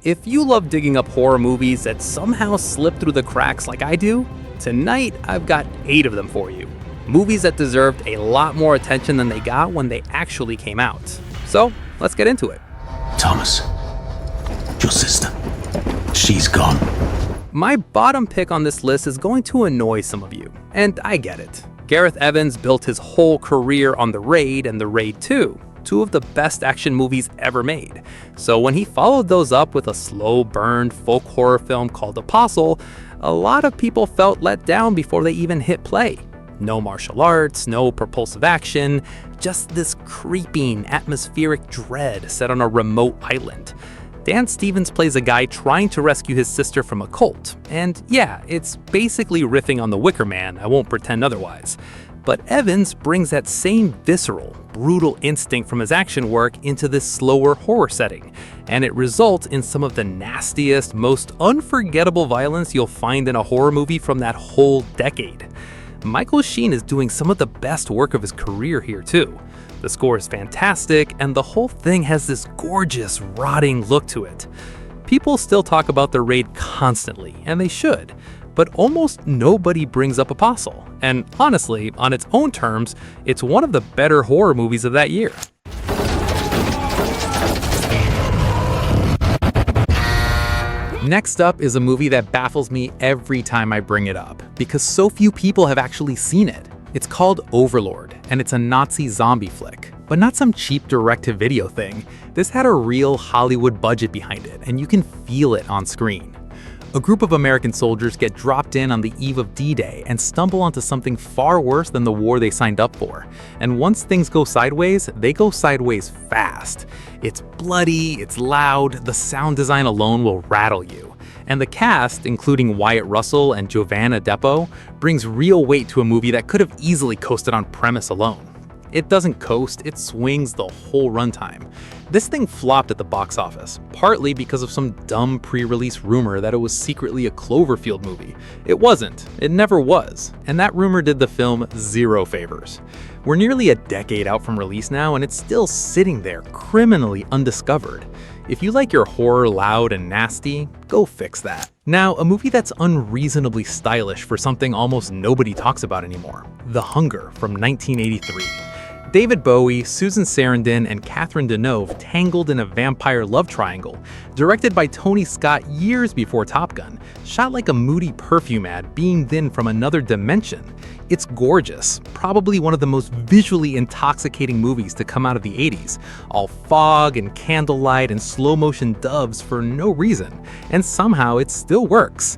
If you love digging up horror movies that somehow slip through the cracks like I do, tonight I've got 8 of them for you. Movies that deserved a lot more attention than they got when they actually came out. So, let's get into it. Thomas, your sister, she's gone. My bottom pick on this list is going to annoy some of you, and I get it. Gareth Evans built his whole career on The Raid and The Raid 2, two of the best action movies ever made. So when he followed those up with a slow-burned folk horror film called Apostle, a lot of people felt let down before they even hit play. No martial arts, no propulsive action, just this creeping, atmospheric dread set on a remote island. Dan Stevens plays a guy trying to rescue his sister from a cult, and yeah, it's basically riffing on The Wicker Man, I won't pretend otherwise. But Evans brings that same visceral, brutal instinct from his action work into this slower horror setting, and it results in some of the nastiest, most unforgettable violence you'll find in a horror movie from that whole decade. Michael Sheen is doing some of the best work of his career here too. The score is fantastic, and the whole thing has this gorgeous, rotting look to it. People still talk about The Raid constantly, and they should, but almost nobody brings up Apostle, and honestly, on its own terms, it's one of the better horror movies of that year. Next up is a movie that baffles me every time I bring it up, because so few people have actually seen it. It's called Overlord, and it's a Nazi zombie flick. But not some cheap direct-to-video thing. This had a real Hollywood budget behind it, and you can feel it on screen. A group of American soldiers get dropped in on the eve of D-Day and stumble onto something far worse than the war they signed up for. And once things go sideways, they go sideways fast. It's bloody, it's loud, the sound design alone will rattle you. And the cast, including Wyatt Russell and Giovanna Depo, brings real weight to a movie that could have easily coasted on premise alone. It doesn't coast, it swings the whole runtime. This thing flopped at the box office, partly because of some dumb pre-release rumor that it was secretly a Cloverfield movie. It wasn't, it never was, and that rumor did the film zero favors. We're nearly a decade out from release now, and it's still sitting there, criminally undiscovered. If you like your horror loud and nasty, go fix that. Now, a movie that's unreasonably stylish for something almost nobody talks about anymore, The Hunger from 1983. David Bowie, Susan Sarandon, and Catherine Deneuve tangled in a vampire love triangle, directed by Tony Scott years before Top Gun, shot like a moody perfume ad beamed in from another dimension. It's gorgeous, probably one of the most visually intoxicating movies to come out of the 80s, all fog and candlelight and slow-motion doves for no reason, and somehow it still works.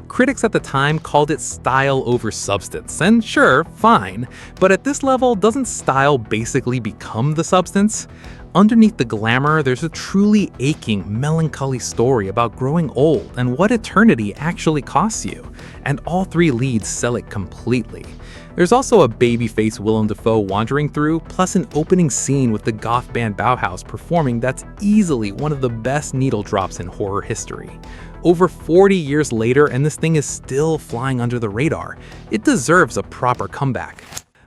Critics at the time called it style over substance, and sure, fine, but at this level, doesn't style basically become the substance? Underneath the glamour, there's a truly aching, melancholy story about growing old and what eternity actually costs you, and all 3 leads sell it completely. There's also a babyface Willem Dafoe wandering through, plus an opening scene with the goth band Bauhaus performing that's easily one of the best needle drops in horror history. Over 40 years later, and this thing is still flying under the radar. It deserves a proper comeback.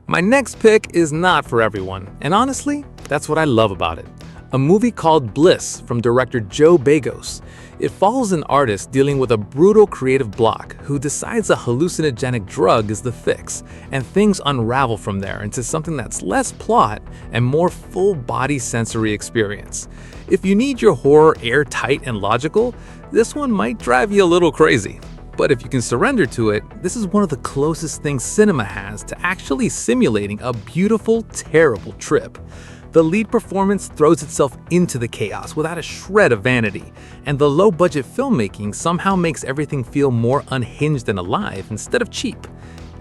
My next pick is not for everyone, and honestly, that's what I love about it. A movie called BLISS from director Joe Begos. It follows an artist dealing with a brutal creative block who decides a hallucinogenic drug is the fix, and things unravel from there into something that's less plot and more full-body sensory experience. If you need your horror airtight and logical, this one might drive you a little crazy. But if you can surrender to it, this is one of the closest things cinema has to actually simulating a beautiful, terrible trip. The lead performance throws itself into the chaos without a shred of vanity, and the low-budget filmmaking somehow makes everything feel more unhinged and alive instead of cheap.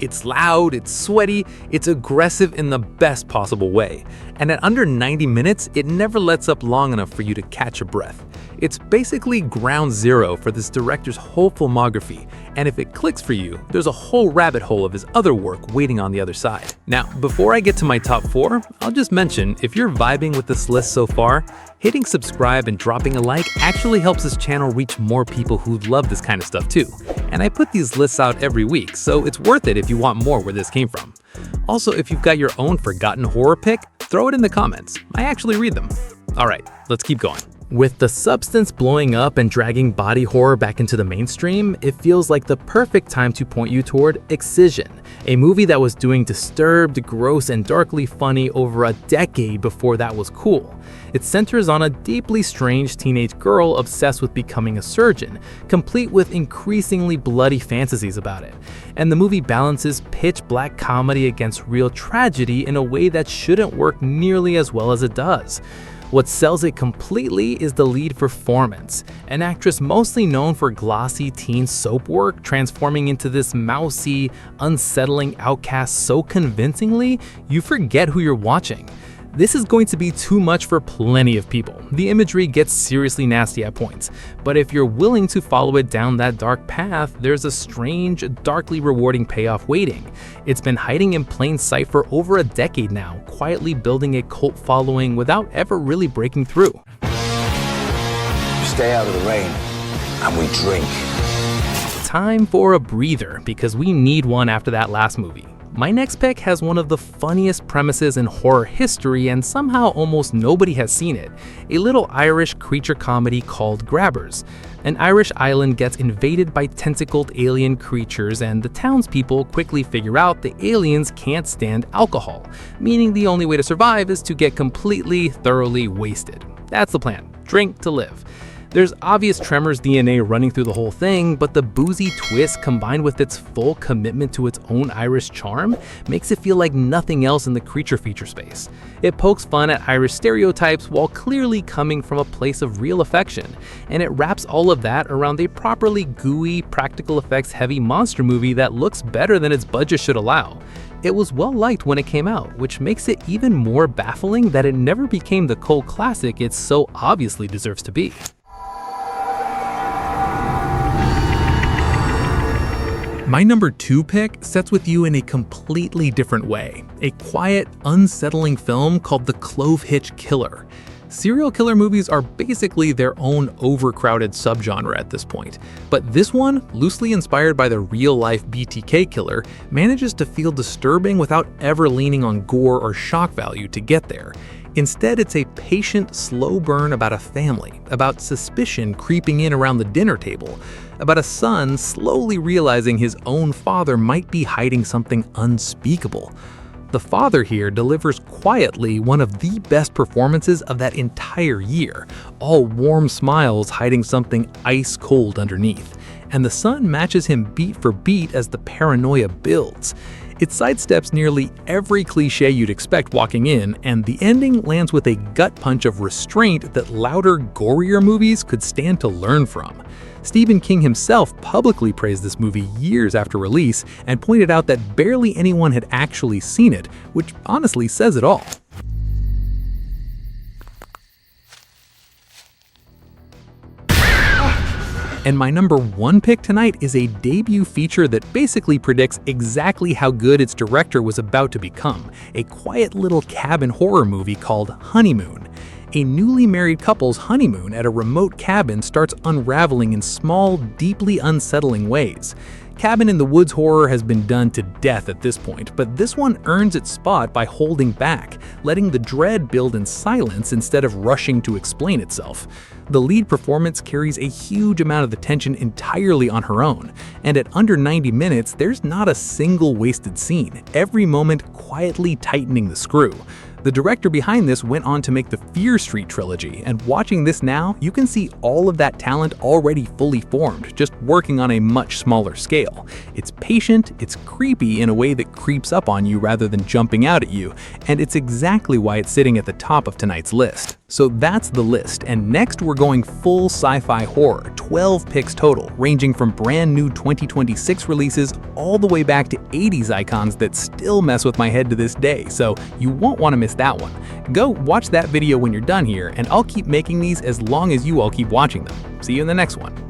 It's loud, it's sweaty, it's aggressive in the best possible way, and at under 90 minutes, it never lets up long enough for you to catch your breath. It's basically ground zero for this director's whole filmography, and if it clicks for you, there's a whole rabbit hole of his other work waiting on the other side. Now, before I get to my top 4, I'll just mention, if you're vibing with this list so far, hitting subscribe and dropping a like actually helps this channel reach more people who love this kind of stuff too. And I put these lists out every week, so it's worth it if you want more where this came from. Also, if you've got your own forgotten horror pick, throw it in the comments. I actually read them. Alright, let's keep going. With the substance blowing up and dragging body horror back into the mainstream, it feels like the perfect time to point you toward EXCISION, a movie that was doing disturbed, gross, and darkly funny over a decade before that was cool. It centers on a deeply strange teenage girl obsessed with becoming a surgeon, complete with increasingly bloody fantasies about it. And the movie balances pitch-black comedy against real tragedy in a way that shouldn't work nearly as well as it does. What sells it completely is the lead performance, an actress mostly known for glossy teen soap work transforming into this mousy, unsettling outcast so convincingly you forget who you're watching. This is going to be too much for plenty of people. The imagery gets seriously nasty at points, but if you're willing to follow it down that dark path, there's a strange, darkly rewarding payoff waiting. It's been hiding in plain sight for over a decade now, quietly building a cult following without ever really breaking through. We stay out of the rain, and we drink. Time for a breather, because we need one after that last movie. My next pick has one of the funniest premises in horror history, and somehow almost nobody has seen it. A little Irish creature comedy called Grabbers. An Irish island gets invaded by tentacled alien creatures, and the townspeople quickly figure out the aliens can't stand alcohol, meaning the only way to survive is to get completely, thoroughly wasted. That's the plan. Drink to live. There's obvious Tremors DNA running through the whole thing, but the boozy twist combined with its full commitment to its own Irish charm makes it feel like nothing else in the creature feature space. It pokes fun at Irish stereotypes while clearly coming from a place of real affection, and it wraps all of that around a properly gooey, practical effects heavy monster movie that looks better than its budget should allow. It was well liked when it came out, which makes it even more baffling that it never became the cult classic it so obviously deserves to be. My number 2 pick sets with you in a completely different way. A quiet, unsettling film called The CLOVEHITCH Killer. Serial killer movies are basically their own overcrowded subgenre at this point, but this one, loosely inspired by the real-life BTK killer, manages to feel disturbing without ever leaning on gore or shock value to get there. Instead, it's a patient, slow burn about a family, about suspicion creeping in around the dinner table, about a son slowly realizing his own father might be hiding something unspeakable. The father here delivers quietly one of the best performances of that entire year, all warm smiles hiding something ice cold underneath, and the son matches him beat for beat as the paranoia builds. It sidesteps nearly every cliche you'd expect walking in, and the ending lands with a gut punch of restraint that louder, gorier movies could stand to learn from. Stephen King himself publicly praised this movie years after release and pointed out that barely anyone had actually seen it, which honestly says it all. And my number 1 pick tonight is a debut feature that basically predicts exactly how good its director was about to become, a quiet little cabin horror movie called Honeymoon. A newly married couple's honeymoon at a remote cabin starts unraveling in small, deeply unsettling ways. Cabin in the Woods horror has been done to death at this point, but this one earns its spot by holding back, letting the dread build in silence instead of rushing to explain itself. The lead performance carries a huge amount of the tension entirely on her own, and at under 90 minutes, there's not a single wasted scene, every moment quietly tightening the screw. The director behind this went on to make the Fear Street trilogy, and watching this now, you can see all of that talent already fully formed, just working on a much smaller scale. It's patient, it's creepy in a way that creeps up on you rather than jumping out at you, and it's exactly why it's sitting at the top of tonight's list. So that's the list, and next we're going full sci-fi horror, 12 picks total, ranging from brand new 2026 releases all the way back to 80s icons that still mess with my head to this day, so you won't want to miss that one. Go watch that video when you're done here, and I'll keep making these as long as you all keep watching them. See you in the next one.